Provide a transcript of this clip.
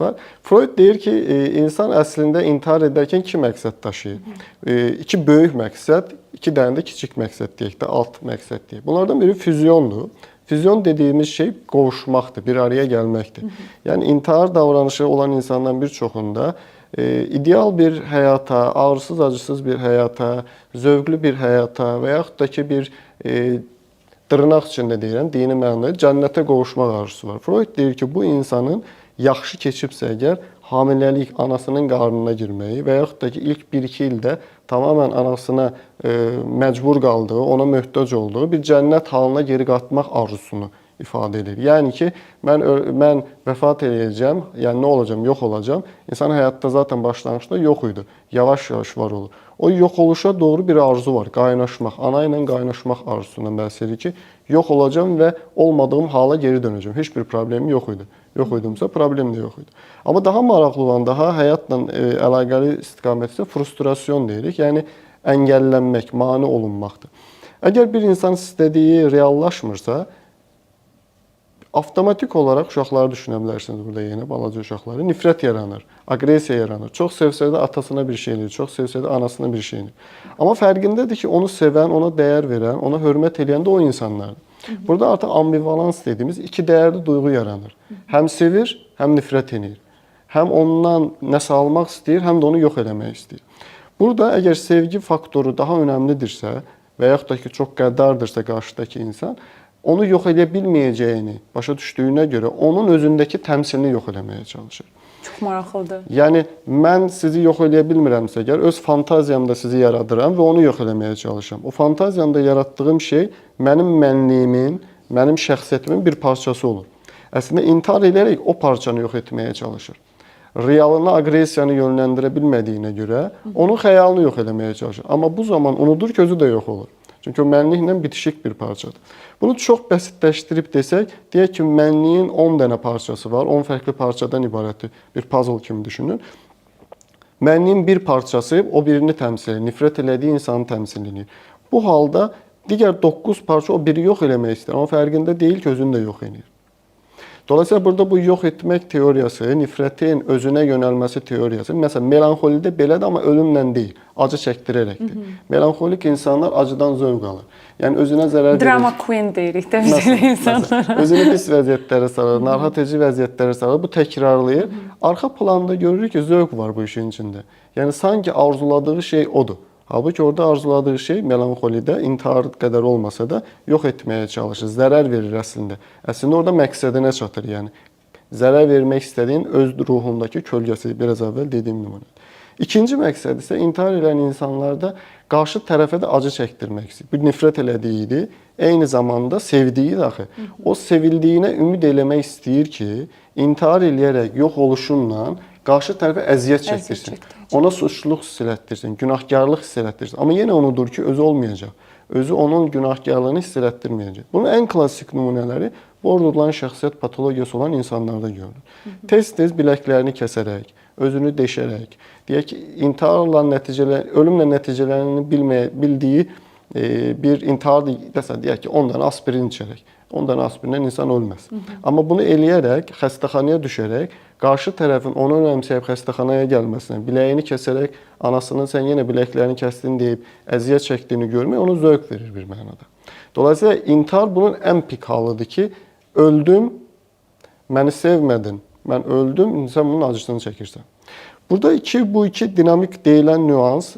var. Freud deyir ki, insan əslində intihar edərkən iki məqsəd daşıyır. İki böyük məqsəd, iki dənə də kiçik məqsəd deyək də, alt məqsəd deyək. Bunlardan biri füzyondur. Füzyon dediyimiz şey qovuşmaqdır, bir araya gəlməkdir. Yəni intihar davranışı olan insanların bir çoxunda ideal bir həyata, ağrısız, acısız bir həyata, zövqlü bir həyata və yaxud da ki, bir dırnaq içində deyirəm, dini mənada cənnətə qovuşmaq arzusu var. Freud deyir ki, bu insanın yaxşı keçibsə əgər, hamiləlik anasının qarnına girməyi və yaxud da ki, ilk 1-2 ildə tamamilə anasına məcbur qaldığı, ona möhtac olduğu bir cənnət halına geri qatmaq arzusunu ifadə edir. Yəni ki, mən vəfat edəcəm, yəni nə olacam, yox olacam. İnsan həyatda zaten başlanğıçda yox idi. Yavaş-yavaş var olur. O yox oluşa doğru bir arzu var, qaynaşmaq. Ana ilə qaynaşmaq arzusundan bəhs edir ki, yox olacam və olmadığım hala geri dönəcəm. Heç bir problemim yox idi. Yox idimsə, problem də yox idi. Amma daha maraqlı olan, daha həyatla əlaqəli istiqamətdə frustrasyon deyirik. Yəni, əngəllənmək, mane olunmaqdır. Əgər bir insan istədiyi reallaşmırsa, avtomatik olaraq uşaqları düşünə bilərsiniz burada yenə, balaca uşaqları. Nifrət yaranır, agresiya yaranır. Çox sevsə də atasına bir şey eləyir, çox sevsə də anasına bir şey eləyir. Amma fərqindədir ki, onu sevən, ona dəyər verən, ona hörmət eləyən də o insanlardır. Burada artıq ambivalans dediyimiz iki dəyərli duyğu yaranır. Həm sevir, həm nifrət edir. Həm ondan nəsə almaq istəyir, həm də onu yox eləmək istəyir. Burada əgər sevgi faktoru daha önəmlidirsə və yaxud da ki, çox qəddardırsa qarşıdakı insan, onu yox edə bilməyəcəyini başa düşdüyünə görə onun özündəki təmsilini yox eləməyə çalışır. Çox maraqlıdır. Yəni, mən sizi yox eləyə bilmirəmsə əgər, öz fantaziyamda sizi yaradıram və onu yox eləməyə çalışıram. O fantaziyamda yaratdığım şey mənim mənliyimin, mənim şəxsiyyətimin bir parçası olur. Əslində, intihar edərək o parçanı yox etməyə çalışır. Realına, agresiyanı yönləndirə bilmədiyinə görə onun xəyalını yox eləməyə çalışır. Amma bu zaman unudur ki, özü də yox olur. Çünki o mənliklə bitişik bir parçadır. Bunu çox bəsitləşdirib desək, deyək ki, mənliyin 10 dənə parçası var, 10 fərqli parçadan ibarət bir puzzle kimi düşünün. Mənliyin bir parçası o birini təmsil edir, nifrət elədiyi insanı təmsil edir. Bu halda digər 9 parça o biri yox eləmək istəyir, amma fərqində deyil ki, özünü də yox edir. Dolayısıyla burada bu yox etmək teoriyası, nifrətin özünə yönəlməsi teoriyası, məsələn, melanxolidə belədir, amma ölümlə deyil, acı çəkdirərəkdir. Melanxolik insanlar acıdan zövq alır. Yəni, özünə zərər verir. Drama queen deyirik də biz insanlara. Özünü pis vəziyyətlərə salır, narahat edici vəziyyətlərə salır, bu təkrarlayır. Arxa planda görürük ki, zövq var bu işin içində. Yəni, sanki arzuladığı şey odur. Halbuki orada arzuladığı şey melanxolidə intihar qədər olmasa da yox etməyə çalışır, zərər verir əslində. Əslində orada məqsədinə çatır, yəni. Zərər vermək istədiyin öz ruhundakı kölgəsi, biraz əvvəl dediyim nümunədir. İkinci məqsəd isə intihar edən insanlarda qarşı tərəfə də acı çəkdirmək istəyir. Bir nifrət elədiyidir, eyni zamanda sevdiyi daxı. O sevildiyinə ümid eləmək istəyir ki, intihar eləyərək yox oluşunla qarşı tərəfə əziyyət çəkdirsin. Ona suçluluq hiss elətdirsin, günahkarlıq hiss elətdirsin. Amma yenə unudur ki, özü olmayacaq. Özü onun günahkarlığını hiss elətdirməyəcək. Bunun ən klassik nümunələri borderline şəxsiyyət patologiyası olan insanlarda görülür. Tez-tez biləklərini kəsərək, özünü deşərək, deyək ki, intiharla ölümlə nəticələrini bildiyi bir intihar deyək ki, 10 dənə aspirin içərək. 10 dənə aspirindən insan ölməz. Amma bunu eləyərək, xəstəxanaya düşərək, qarşı tərəfin onu önemsəyib xəstəxanaya gəlməsinə, biləyini kəsərək, anasının sən yenə biləklərini kəsdin deyib, əziyyət çəkdiyini görmək onu zövq verir bir mənada. Dolayısıyla intihar bunun ən pik halıdır ki, öldüm, məni sevmədin, mən öldüm, sən bunun acısını çəkirsən. Burada bu iki dinamik deyilən nüans